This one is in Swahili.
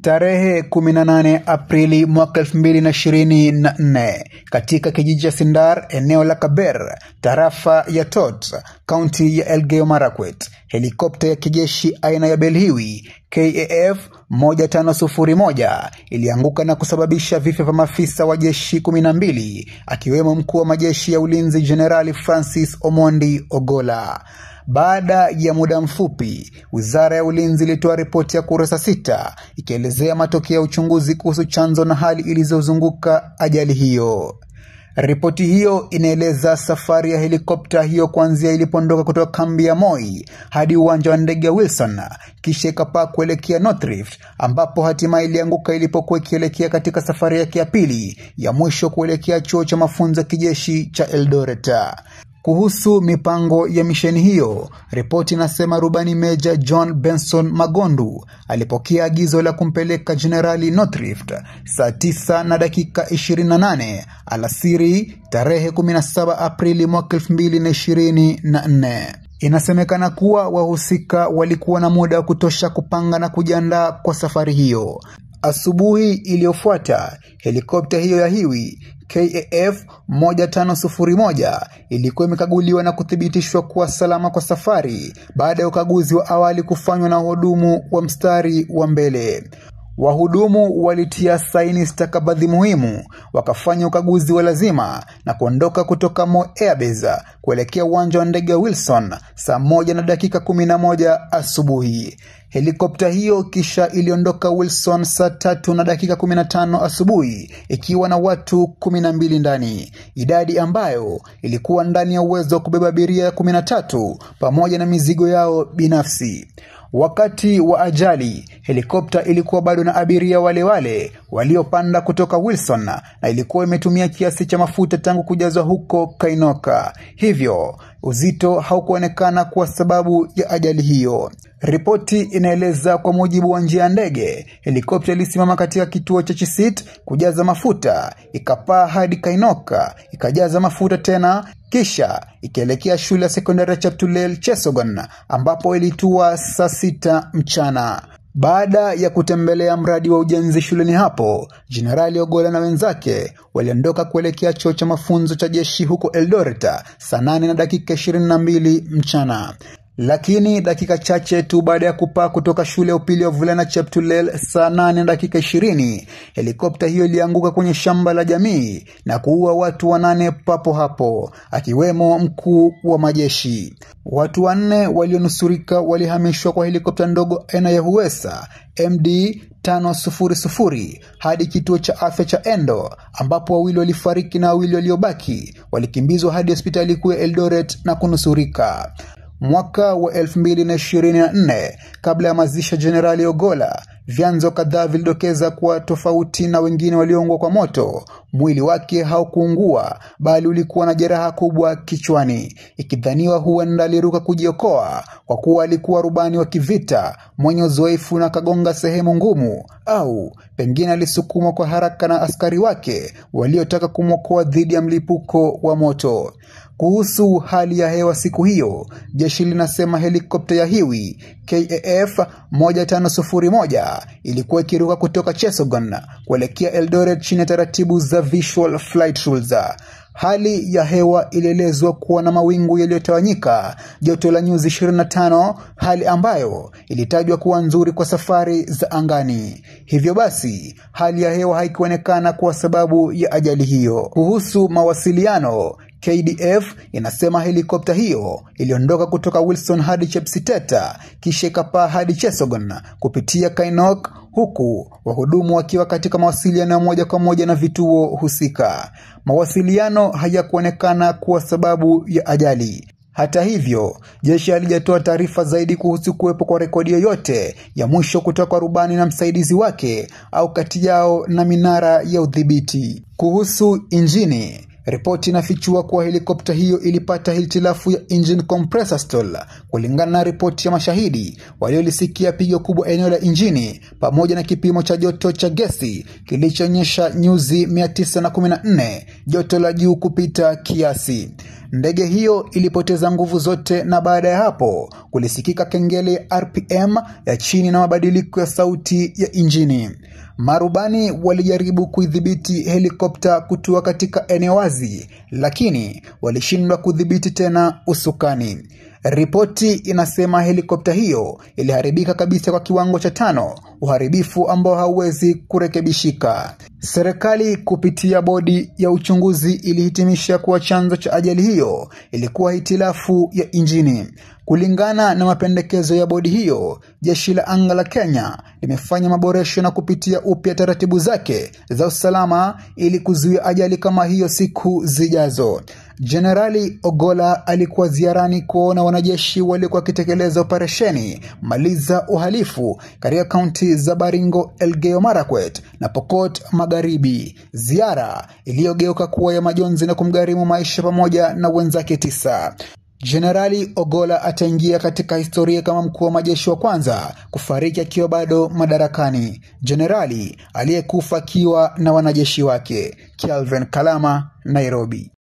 Tarehe 18 Aprili mwaka 2024 katika kijiji cha Sindar, eneo la Kaber, tarafa ya Tot, kaunti ya Elgeyo Marakwet, helikopta ya kijeshi aina ya Belhiwi KAF 1501 ilianguka na kusababisha vifo vya maafisa wa jeshi 12, akiwemo mkuu wa majeshi ya ulinzi Jenerali Francis Omondi Ogola. Baada ya muda mfupi, Wizara ya Ulinzi ilitoa ripoti ya kurasa 6 ikielezea matokeo ya uchunguzi kuhusu chanzo na hali ilizozunguka ajali hiyo. Ripoti hiyo inaeleza safari ya helikopta hiyo kuanzia ilipoondoka kutoka kambi ya Moi hadi uwanja wa ndege Wilson, kisha ikapaa kuelekea North Rift, ambapo hatimaye ilianguka ilipokuwa ikielekea katika safari yake ya pili ya mwisho kuelekea chuo cha mafunzo ya kijeshi cha Eldoret. Kuhusu mipango ya misheni hiyo, ripoti inasema Rubani Meja John Benson Magondu alipokea agizo la kumpeleka Generali North Rift saa 9:28 alasiri tarehe 17 Aprili mwaka 2024. Inasemekana kuwa wahusika walikuwa na muda wa kutosha kupanga na kujiandaa kwa safari hiyo. Asubuhi iliyofuata, helikopta hiyo ya Hiwi KAF 1501 ilikuwa imekaguliwa na kuthibitishwa kuwa salama kwa safari baada ya ukaguzi wa awali kufanywa na wahudumu wa mstari wa mbele. Wahudumu walitia saini stakabadhi muhimu, wakafanya ukaguzi wa lazima na kuondoka kutoka Moi Airbase kuelekea uwanja wa ndege Wilson saa 1:11 asubuhi. Helikopta hiyo kisha iliondoka Wilson saa 3:15 asubuhi ikiwa na watu 12 ndani, idadi ambayo ilikuwa ndani ya uwezo wa kubeba abiria 13 pamoja na mizigo yao binafsi. Wakati wa ajali, helikopta ilikuwa bado na abiria wale waliopanda kutoka Wilson na ilikuwa imetumia kiasi cha mafuta tangu kujazwa huko Kainoka. Hivyo, uzito haukuonekana kuwa sababu ya ajali hiyo. Ripoti inaeleza kwa mujibu wa njia ya ndege, helikopta ilisimama katika kituo cha Chisit kujaza mafuta, ikapaa hadi Kainoka, ikajaza mafuta tena, kisha ikielekea shule ya sekondari ya Cheptulel Chesogon ambapo ilitua saa 6 mchana. Baada ya kutembelea mradi wa ujenzi shuleni hapo, Jenerali Ogola na wenzake waliondoka kuelekea chuo cha mafunzo cha jeshi huko Eldoret saa 8:22 mchana. Lakini dakika chache tu baada ya kupaa kutoka shule ya upili ya wavulana Cheptulel saa 8:20, helikopta hiyo ilianguka kwenye shamba la jamii na kuua watu 8 papo hapo, akiwemo mkuu wa majeshi. Watu 4 walionusurika walihamishwa kwa helikopta ndogo aina ya Huesa MD 500 hadi kituo cha afya cha Endo, ambapo wawili walifariki na wawili waliobaki walikimbizwa hadi hospitali kuu ya Eldoret na kunusurika. Mwaka wa 2024, kabla ya mazishi ya Jenerali Ogola, vyanzo kadhaa vilidokeza kuwa tofauti na wengine walioungua kwa moto, mwili wake haukuungua bali ulikuwa na jeraha kubwa kichwani, ikidhaniwa huenda aliruka kujiokoa kwa kuwa alikuwa rubani wa kivita mwenye uzoefu na kagonga sehemu ngumu, au pengine alisukumwa kwa haraka na askari wake waliotaka kumwokoa dhidi ya mlipuko wa moto. Kuhusu hali ya hewa siku hiyo, jeshi linasema helikopta ya Hiwi KAF 1501 ilikuwa ikiruka kutoka Chesogon kuelekea Eldoret chini ya taratibu za Visual Flight Rules. Hali ya hewa ilielezwa kuwa na mawingu yaliyotawanyika, joto la nyuzi 25, hali ambayo ilitajwa kuwa nzuri kwa safari za angani. Hivyo basi, hali ya hewa haikuonekana kuwa sababu ya ajali hiyo. Kuhusu mawasiliano, KDF inasema helikopta hiyo iliondoka kutoka Wilson hadi Chepsiteta, kisha ikapaa hadi Chesogon kupitia Kainok, huku wahudumu wakiwa katika mawasiliano moja kwa moja na vituo husika. Mawasiliano hayakuonekana kuwa sababu ya ajali. Hata hivyo, jeshi halijatoa taarifa zaidi kuhusu kuwepo kwa rekodi yoyote ya mwisho kutoka kwa rubani na msaidizi wake au kati yao na minara ya udhibiti. Kuhusu injini, ripoti inafichua kuwa helikopta hiyo ilipata hitilafu ya engine compressor stall. Kulingana na ripoti ya mashahidi waliolisikia pigo kubwa eneo la injini pamoja na kipimo cha joto cha gesi kilichoonyesha nyuzi 914, joto la juu kupita kiasi. Ndege hiyo ilipoteza nguvu zote na baada ya hapo kulisikika kengele ya RPM ya chini na mabadiliko ya sauti ya injini. Marubani walijaribu kuidhibiti helikopta kutua katika eneo wazi, lakini walishindwa kudhibiti tena usukani. Ripoti inasema helikopta hiyo iliharibika kabisa kwa kiwango cha 5, uharibifu ambao hauwezi kurekebishika. Serikali kupitia bodi ya uchunguzi ilihitimisha kuwa chanzo cha ajali hiyo ilikuwa hitilafu ya injini. Kulingana na mapendekezo ya bodi hiyo, jeshi la anga la Kenya limefanya maboresho na kupitia upya taratibu zake za usalama ili kuzuia ajali kama hiyo siku zijazo. Jenerali Ogolla alikuwa ziarani kuona wanajeshi waliokuwa wakitekeleza operesheni Maliza Uhalifu katika kaunti za Baringo, Elgeyo Marakwet na Pokot Magharibi, ziara iliyogeuka kuwa ya majonzi na kumgharimu maisha pamoja na wenzake 9. Jenerali Ogolla ataingia katika historia kama mkuu wa majeshi wa kwanza kufariki akiwa bado madarakani. Jenerali aliyekufa akiwa na wanajeshi wake. Kelvin Kalama, Nairobi.